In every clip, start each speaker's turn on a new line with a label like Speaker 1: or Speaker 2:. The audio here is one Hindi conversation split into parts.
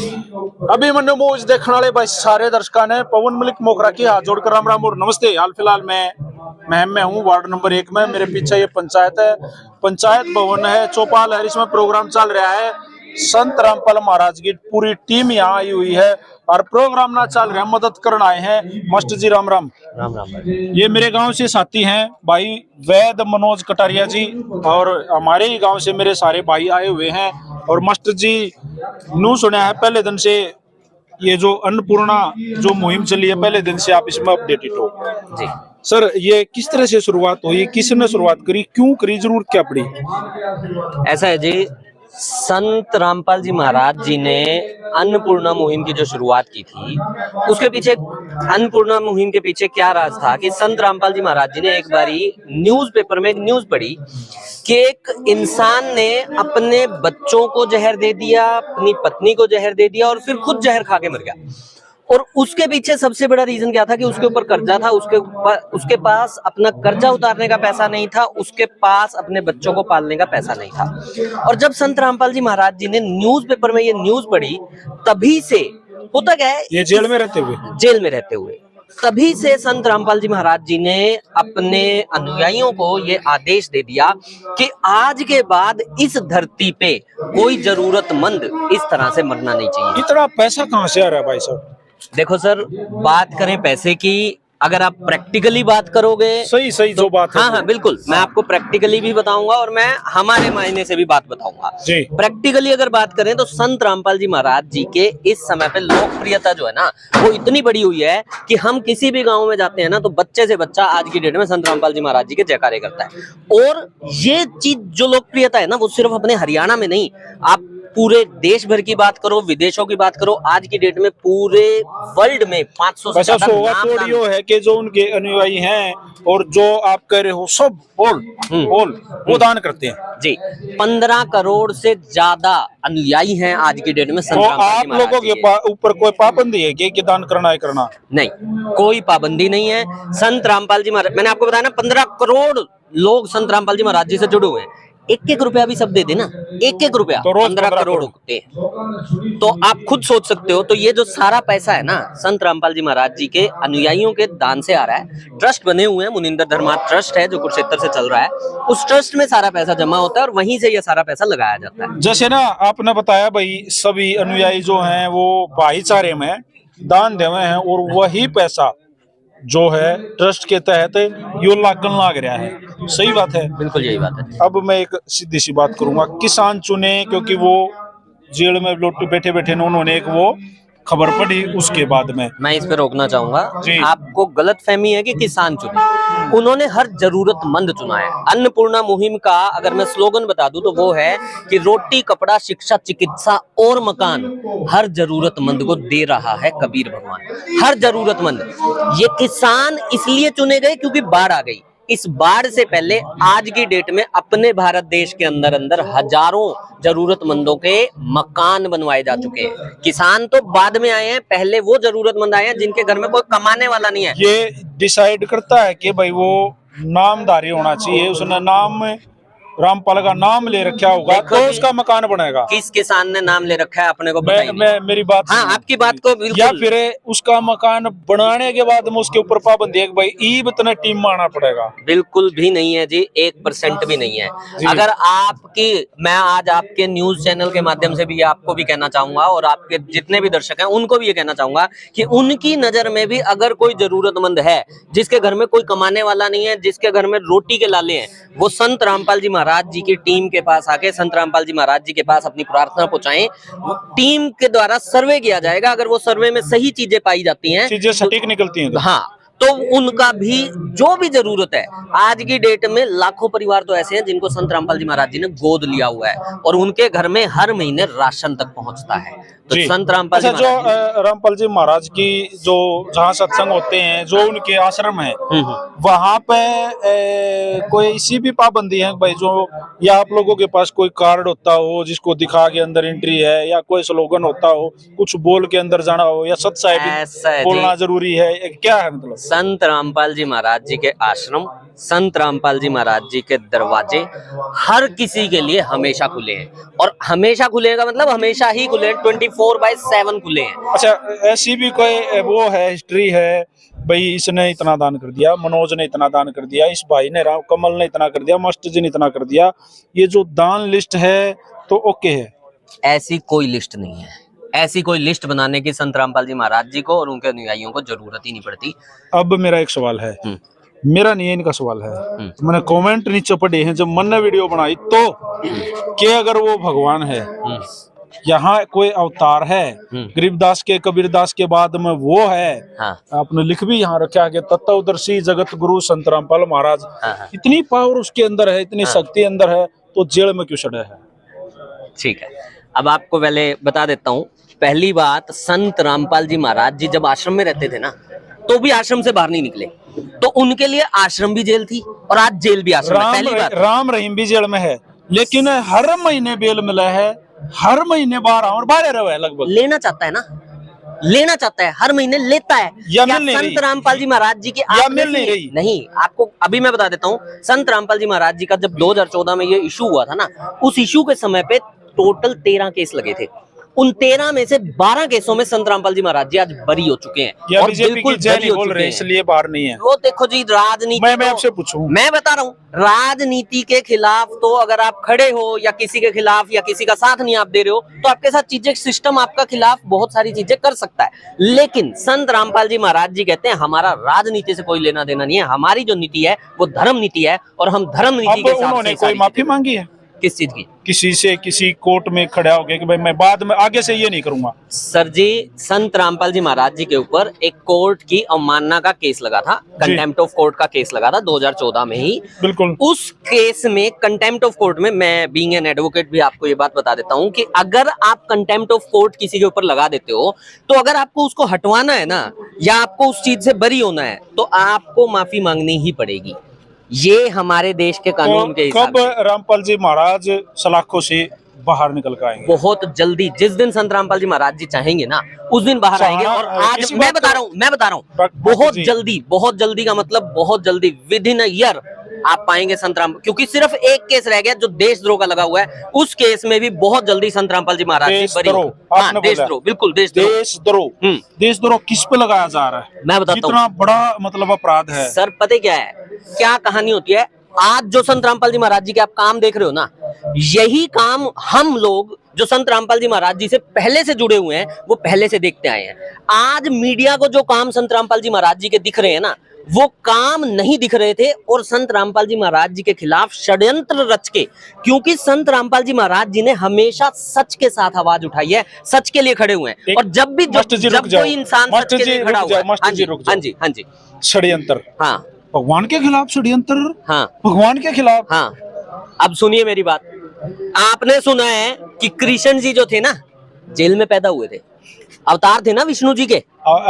Speaker 1: अभी मैंने मूवीज देखने वाले भाई सारे दर्शकों ने पवन मलिक मोखरा की हाथ जोड़कर राम राम और नमस्ते। हाल फिलहाल मैं हूँ वार्ड नंबर 1 में। मेरे पीछे ये पंचायत है, पंचायत भवन है, चौपाल है। इसमें प्रोग्राम चल रहा है। संत रामपाल महाराज की पूरी टीम यहाँ आई हुई है और प्रोग्राम ना चल रहा है, मदद करने आए हैं। मास्टर जी राम राम।
Speaker 2: राम राम।
Speaker 1: ये मेरे गांव से साथी हैं भाई वैद मनोज कटारिया जी, और हमारे ही गांव से मेरे सारे भाई आए हुए हैं। और मास्टर जी नू सुना है पहले दिन से ये जो अन्नपूर्णा जो मुहिम चली है, पहले दिन से आप इसमें अपडेटेड हो
Speaker 2: जी।
Speaker 1: सर, ये किस तरह से शुरुआत हुई, किसने शुरुआत करी, क्यों करी, जरूरत क्या पड़ी?
Speaker 2: ऐसा है जी, संत रामपाल जी महाराज जी ने अन्नपूर्णा मुहिम की जो शुरुआत की थी, उसके पीछे अन्नपूर्णा मुहिम के पीछे क्या राज था कि संत रामपाल जी महाराज जी ने एक बारी न्यूज़पेपर में एक न्यूज़ पढ़ी कि एक इंसान ने अपने बच्चों को जहर दे दिया, अपनी पत्नी को जहर दे दिया और फिर खुद जहर खा के मर गया। और उसके पीछे सबसे बड़ा रीजन क्या था कि उसके ऊपर कर्जा था, उसके पास अपना कर्जा उतारने का पैसा नहीं था, उसके पास अपने बच्चों को पालने का पैसा नहीं था। और जब संत रामपाल जी महाराज जी ने न्यूज़पेपर में ये न्यूज़ पढ़ी, तभी से होता क्या है,
Speaker 1: ये जेल में रहते हुए
Speaker 2: तभी से संत रामपाल जी महाराज जी ने अपने अनुयायियों को ये आदेश दे दिया कि आज के बाद इस धरती पे कोई जरूरतमंद इस तरह से मरना नहीं चाहिए।
Speaker 1: इतना पैसा कहाँ से आ रहा है भाई साहब?
Speaker 2: देखो सर, बात करें पैसे की, अगर आप प्रैक्टिकली बात करोगे
Speaker 1: सही
Speaker 2: तो,
Speaker 1: जो बात है।
Speaker 2: हाँ, बिल्कुल। मैं आपको प्रैक्टिकली भी बताऊंगा और मैं हमारे मायने से भी बात बताऊंगा। प्रैक्टिकली अगर बात करें तो संत रामपाल जी महाराज जी के इस समय पे लोकप्रियता जो है ना, वो इतनी बड़ी हुई है कि हम किसी भी गांव में जाते हैं ना, तो बच्चे से बच्चा आज की डेट में संत रामपाल जी महाराज जी के जयकारे करता है। और ये चीज जो लोकप्रियता है ना, वो सिर्फ अपने हरियाणा में नहीं, आप पूरे देश भर की बात करो, विदेशों की बात करो, आज की डेट में पूरे वर्ल्ड में 500 से ज्यादा नाम
Speaker 1: है कि जो उनके अनुयायी हैं और जो आप कह रहे हो सब ऑल वो दान करते हैं जी।
Speaker 2: 15 करोड़ से ज्यादा अनुयायी हैं आज की डेट में संत रामपाल जी महाराज।
Speaker 1: आप लोगों के ऊपर कोई पाबंदी है कि दान करना है करना? नहीं,
Speaker 2: कोई पाबंदी नहीं है। संत रामपाल जी महाराज, मैंने आपको बताया ना, 15 करोड़ लोग संत रामपाल जी महाराज जी से जुड़े हुए हैं। 1-1 रुपया भी सब दे देना, 1-1 रुपया तो 15 करोड़ होते हैं। तो आप खुद सोच सकते हो, तो ये जो सारा पैसा है ना, संत रामपाल जी महाराज जी के अनुयायियों के दान से आ रहा है। ट्रस्ट बने हुए हैं, मुनिंदर धर्मार्थ ट्रस्ट है जो कुरुक्षेत्र से चल रहा है, उस ट्रस्ट में सारा पैसा जमा होता है और वहीं से ये सारा पैसा लगाया जाता है।
Speaker 1: जैसे ना आपने बताया भाई, सभी अनुयायी जो हैं वो भाईचारे में दान दे रहे हैं और वही पैसा जो है ट्रस्ट के तहत यो लागन लाग रहा है। सही बात है?
Speaker 2: बिल्कुल यही बात है।
Speaker 1: अब मैं एक सीधी सी बात करूंगा, किसान चुने क्योंकि वो जेल में बैठे बैठे उन्होंने एक वो खबर पढ़ी, उसके बाद में
Speaker 2: मैं इस पे रोकना चाहूंगा। आपको गलत फहमी है कि किसान चुने, उन्होंने हर जरूरतमंद चुना है। अन्नपूर्णा मुहिम का अगर मैं स्लोगन बता दूं तो वो है कि रोटी, कपड़ा, शिक्षा, चिकित्सा और मकान हर जरूरतमंद को दे रहा है कबीर भगवान। हर जरूरतमंद। ये किसान इसलिए चुने गए क्योंकि बाढ़ आ गई। इस बाढ़ से पहले आज की डेट में अपने भारत देश के अंदर हजारों जरूरतमंदों के मकान बनवाए जा चुके हैं। किसान तो बाद में आए हैं, पहले वो जरूरतमंद आए हैं जिनके घर में कोई कमाने वाला नहीं है।
Speaker 1: ये डिसाइड करता है कि भाई वो नामधारी होना चाहिए, उसने नाम रामपाल का नाम ले रखा होगा तो उसका मकान बनेगा।
Speaker 2: किस किसान ने नाम ले रखा है अपने को
Speaker 1: मैं मेरी बात,
Speaker 2: हाँ, आपकी बात को बिल्कुल।
Speaker 1: या फिर उसका मकान बनाने के बाद में उसके ऊपर पाबंदी है कि भाई ईब इतना टीम मारना पड़ेगा?
Speaker 2: बिल्कुल भी नहीं है जी, 1% भी नहीं है। अगर आपकी, मैं आज आपके न्यूज चैनल के माध्यम से भी आपको भी कहना चाहूंगा और आपके जितने भी दर्शक हैं उनको भी ये कहना चाहूंगा कि उनकी नजर में भी अगर कोई जरूरतमंद है, जिसके घर में कोई कमाने वाला नहीं है, जिसके घर में रोटी के लाले हैं, वो संत रामपाल जी महाराज जी की टीम के पास आके संत रामपाल जी महाराज जी के पास अपनी प्रार्थना पहुंचाएं। टीम के द्वारा सर्वे किया जाएगा, अगर वो सर्वे में सही चीजें पाई जाती हैं,
Speaker 1: चीजें सटीक निकलती हैं,
Speaker 2: हाँ, तो उनका भी जो भी जरूरत है। आज की डेट में लाखों परिवार तो ऐसे हैं जिनको संत रामपाल जी महाराज जी ने गोद लिया हुआ है और उनके घर में हर महीने राशन तक पहुंचता है। तो संत रामपाल जी
Speaker 1: जो रामपाल जी महाराज की जो जहाँ सत्संग होते हैं, जो उनके आश्रम है, वहाँ पे कोई इसी भी पाबंदी है भाई, जो या आप लोगों के पास कोई कार्ड होता हो जिसको दिखा के अंदर एंट्री है, या कोई स्लोगन होता हो, कुछ बोल के अंदर जाना हो, या सत साहिब बोलना जरूरी है, क्या है मतलब?
Speaker 2: संत रामपाल जी महाराज जी के आश्रम संत रामपाल जी महाराज जी के दरवाजे हर किसी के लिए हमेशा खुले हैं, और हमेशा खुले का मतलब हमेशा ही खुले हैं, 24/7 खुले हैं।
Speaker 1: अच्छा, ऐसी भी कोई वो है, हिस्ट्री है भाई, इसने इतना दान कर दिया, मनोज ने इतना दान कर दिया, इस भाई ने, राम कमल ने इतना कर दिया, मास्टर जी ने इतना कर दिया, ये जो दान लिस्ट है तो ओके है?
Speaker 2: ऐसी कोई लिस्ट नहीं है, ऐसी कोई लिस्ट बनाने की संत रामपाल जी महाराज जी को और उनके अनुयायियों को जरूरत ही नहीं पड़ती।
Speaker 1: अब मेरा एक सवाल है, मेरा नहीं है, इनका सवाल है। मैंने कमेंट नीचे पढ़े हैं जब मैंने वीडियो बनाई तो, कि अगर वो भगवान है, यहाँ कोई अवतार है, गरीबदास के कबीरदास के बाद में वो है।
Speaker 2: हाँ।
Speaker 1: आपने लिख भी यहाँ रखा कि तत्वदर्शी जगत गुरु संत रामपाल महाराज।
Speaker 2: हाँ।
Speaker 1: इतनी पावर उसके अंदर है, इतनी शक्ति अंदर है, तो जेल में क्यों चढ़े है?
Speaker 2: ठीक है, अब आपको पहले बता देता हूँ। पहली बात, संत रामपाल जी महाराज जी जब आश्रम में रहते थे ना, तो भी आश्रम से बाहर नहीं निकले, तो उनके लिए आश्रम भी जेल थी और आज जेल भी आश्रम है। पहली बात,
Speaker 1: राम रहीम भी जेल में है, लेकिन हर महीने बेल मिला है, हर महीने बाहर रहे लगभग।
Speaker 2: लेना चाहता है ना, लेना चाहता है, हर महीने लेता है।
Speaker 1: या
Speaker 2: क्या
Speaker 1: मिल नहीं
Speaker 2: संत
Speaker 1: रही?
Speaker 2: रामपाल जी महाराज जी की
Speaker 1: या मिल नहीं रही?
Speaker 2: नहीं, आपको अभी मैं बता देता हूँ। संत रामपाल जी महाराज जी का जब 2014 में ये इशू हुआ था ना, उस इशू के समय पे टोटल 13 केस लगे थे। उन 13 में से 12 केसों में संत रामपाल जी महाराज जी आज बरी हो चुके हैं और बिल्कुल बरी हो चुके हैं,
Speaker 1: इसलिए बाहर नहीं है।
Speaker 2: वो देखो जी, राजनीति,
Speaker 1: मैं आपसे पूछूं,
Speaker 2: मैं बता रहा हूँ, राजनीति के खिलाफ तो अगर आप खड़े हो या किसी के खिलाफ या किसी का साथ नहीं आप दे रहे हो, तो आपके साथ चीजें, सिस्टम आपका खिलाफ बहुत सारी चीजें कर सकता है। लेकिन संत रामपाल जी महाराज जी कहते हैं हमारा राजनीति से कोई लेना देना नहीं है, हमारी जो नीति है वो धर्म नीति है और हम धर्म नीति के हिसाब से।
Speaker 1: कोई माफी मांगी है
Speaker 2: किस चीज की?
Speaker 1: किसी से, किसी कोर्ट में खड़ा होके कि भाई मैं बाद में आगे से ये नहीं करूंगा?
Speaker 2: सर जी, संत रामपाल जी महाराज जी के ऊपर एक कोर्ट की अवमानना का केस लगा था, कंटेम्प्ट ऑफ कोर्ट का केस लगा था 2014 में ही।
Speaker 1: बिल्कुल।
Speaker 2: उस केस में, कंटेम्प्ट ऑफ कोर्ट में, मैं बीइंग एन एडवोकेट भी आपको ये बात बता देता हूँ कि अगर आप कंटेम्प्ट ऑफ कोर्ट किसी के ऊपर लगा देते हो, तो अगर आपको उसको हटवाना है ना, या आपको उस चीज से बरी होना है, तो आपको माफी मांगनी ही पड़ेगी। ये हमारे देश के कानून के हिसाब
Speaker 1: कब रामपाल जी महाराज सलाखों से बाहर निकल कर आएंगे?
Speaker 2: बहुत जल्दी, जिस दिन संत रामपाल जी महाराज जी चाहेंगे ना, उस दिन बाहर आएंगे। और आज मैं बता रहा हूँ, बहुत जल्दी का मतलब बहुत जल्दी, विद इन अ ईयर आप पाएंगे संत राम, क्योंकि सिर्फ एक केस रह गया जो देशद्रोह का लगा हुआ है, उस केस में भी बहुत जल्दी संत रामपाल जी महाराज जी बरी होंगे। हाँ, देशद्रोह, बिल्कुल देशद्रोह।
Speaker 1: देशद्रोह किस पे लगाया जा रहा है?
Speaker 2: मैं बताता हूँ,
Speaker 1: इतना बड़ा मतलब अपराध है
Speaker 2: सर। पता क्या है, क्या कहानी होती है? आज जो संत रामपाल जी महाराज जी के आप काम देख रहे हो ना, यही काम हम लोग जो संत रामपाल जी महाराज जी से पहले से जुड़े हुए हैं, वो पहले से देखते आए हैं। आज मीडिया को जो काम संत रामपाल जी महाराज जी के दिख रहे हैं ना, वो काम नहीं दिख रहे थे, और संत रामपाल जी महाराज जी के खिलाफ षड्यंत्र रच के, क्योंकि संत रामपाल जी महाराज जी ने हमेशा सच के साथ आवाज उठाई है, सच के लिए खड़े हुए हैं। और जब भी कोई इंसान सच के लिए खड़ा हुआ है, हाँ जी,
Speaker 1: षड्यंत्र,
Speaker 2: हाँ,
Speaker 1: भगवान के खिलाफ षड्यंत्र,
Speaker 2: हाँ,
Speaker 1: भगवान के खिलाफ।
Speaker 2: हाँ, अब सुनिए मेरी बात। आपने सुना है कि कृष्ण जी जो थे ना, जेल में पैदा हुए थे, अवतार थे ना विष्णु जी के,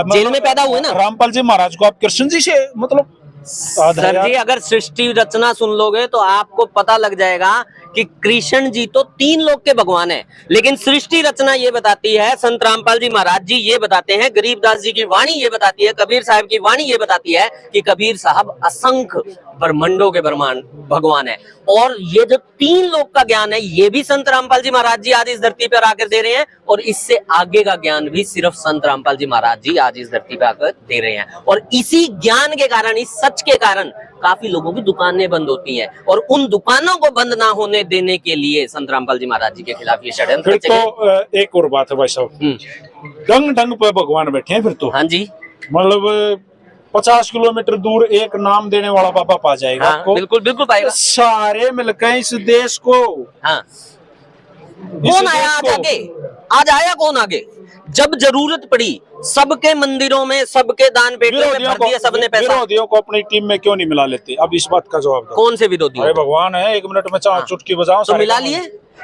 Speaker 2: जेल में पैदा हुए ना।
Speaker 1: रामपाल जी महाराज को आप कृष्ण जी से मतलब?
Speaker 2: सर जी, अगर सृष्टि रचना सुन लोगे तो आपको पता लग जाएगा कि कृष्ण जी तो 3 लोक के भगवान हैं, लेकिन सृष्टि रचना ये बताती है, संत रामपाल जी महाराज जी ये बताते हैं, गरीबदास जी की वाणी ये बताती है, कबीर साहब की वाणी ये बताती है कि कबीर साहब असंख्य ब्रह्मांडों के भगवान है। और ये जो 3 लोक का ज्ञान है, ये भी संत रामपाल जी महाराज जी आज इस धरती पर आकर दे रहे हैं, और इससे आगे का ज्ञान भी सिर्फ संत रामपाल जी महाराज जी आज इस धरती पर आकर दे रहे हैं। और इसी ज्ञान के कारण, इस सच के कारण काफी लोगों की दुकानें बंद होती हैं, और उन दुकानों को बंद ना होने देने के लिए संत रामपाल जी महाराज जी के खिलाफ ये षड्यंत्र।
Speaker 1: तो एक और बात है भाई साहब, डंग डंग पे भगवान बैठे हैं फिर तो।
Speaker 2: हाँ जी,
Speaker 1: मतलब 50 किलोमीटर दूर एक नाम देने वाला बाबा पा जाएगा आपको।
Speaker 2: बिल्कुल बिल्कुल पाएगा।
Speaker 1: सारे मिलकर इस देश को,
Speaker 2: हाँ, कौन आया आज आगे? आज आया कौन आगे? जब जरूरत पड़ी, सबके मंदिरों में, सबके दान पेटियों में भर दिया सबने पैसा।
Speaker 1: विरोधियों को अपनी टीम में क्यों नहीं मिला लेते? अब इस बात का जवाब दो।
Speaker 2: कौन से विरोधी?
Speaker 1: अरे भगवान है, 1 मिनट में चुटकी बजाओ
Speaker 2: तो मिला लिए।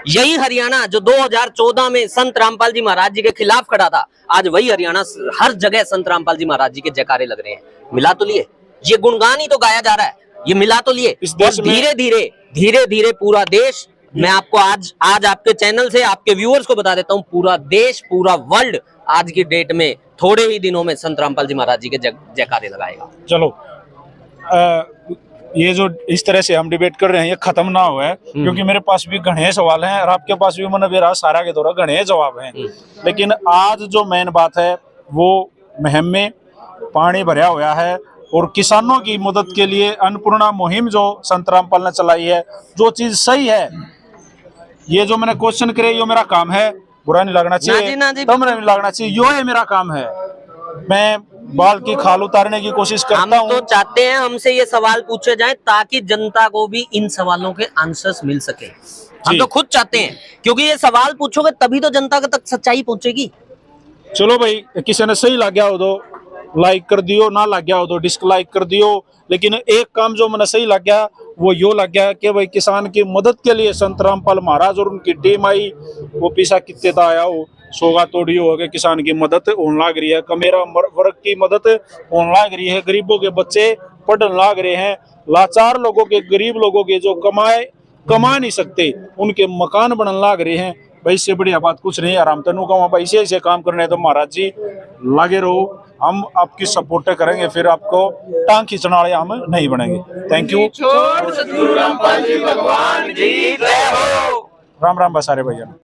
Speaker 2: यही हरियाणा जो 2014 में संत रामपाल जी महाराज जी के खिलाफ खड़ा था, आज वही हरियाणा हर जगह संत रामपाल जी महाराज जी के जयकारे लग रहे हैं। मिला तो लिए, ये गुणगान ही तो गाया जा रहा है, ये मिला तो लिए। धीरे धीरे पूरा देश, मैं आपको आज आपके चैनल से आपके व्यूअर्स को बता देता हूँ, पूरा देश, पूरा वर्ल्ड आज की डेट में थोड़े ही दिनों में संत रामपाल जी महाराज जी के जयकारे लगाएगा।
Speaker 1: चलो, ये जो इस तरह से हम डिबेट कर रहे हैं ये खत्म ना हो है, क्योंकि मेरे पास भी घने सवाल हैं और आपके पास भी मन बेरा सारा के दौरा घने जवाब हैं। लेकिन आज जो मेन बात है वो मुहिम में पानी भरा हुआ है और किसानों की मदद के लिए अन्नपूर्णा मुहिम जो संत रामपाल ने चलाई है, जो चीज सही है, ये जो मैंने क्वेश्चन करे यो मेरा काम है, बुरा नहीं लगना चाहिए, तब नहीं लगना चाहिए, यो है मेरा काम है। मैं बाल की खाल उतारने की कोशिश
Speaker 2: हम
Speaker 1: करता हूँ।
Speaker 2: तो चाहते हैं हमसे ये सवाल पूछे जाएं ताकि जनता को भी इन सवालों के आंसर्स मिल सके। हम तो खुद चाहते हैं, क्योंकि ये सवाल पूछोगे तभी तो जनता तक सच्चाई पहुंचेगी।
Speaker 1: चलो भाई, किसी ने सही लग गया हो तो लाइक कर दियो, ना लग गया हो तो डिसलाइक कर दियो। लेकिन एक काम जो मैंने सही लग गया वो यो लग गया कि भाई किसान की मदद के लिए संत रामपाल महाराज और उनकी टीम आई। वो पीछा कितने था आया हो, सोगा तोड़ी हो गए, किसान की मदद होने लग रही है, कमेरा वर्ग की मदद होने लग रही है, गरीबों के बच्चे पढ़ने लग रहे हैं, लाचार लोगों के, गरीब लोगों के जो कमा नहीं सकते उनके मकान बनने लग रहे हैं। भाई इससे बढ़िया बात कुछ नहीं। आराम तनु कहूँ भाई ऐसे काम करने तो महाराज जी लगे रहो, हम आपकी सपोर्ट करेंगे, फिर आपको टांग खींचने वाले हम नहीं बनेंगे। Thank you.
Speaker 2: सतगुरु रामपाल जी भगवान की जय हो।
Speaker 1: राम राम बसारे भैया।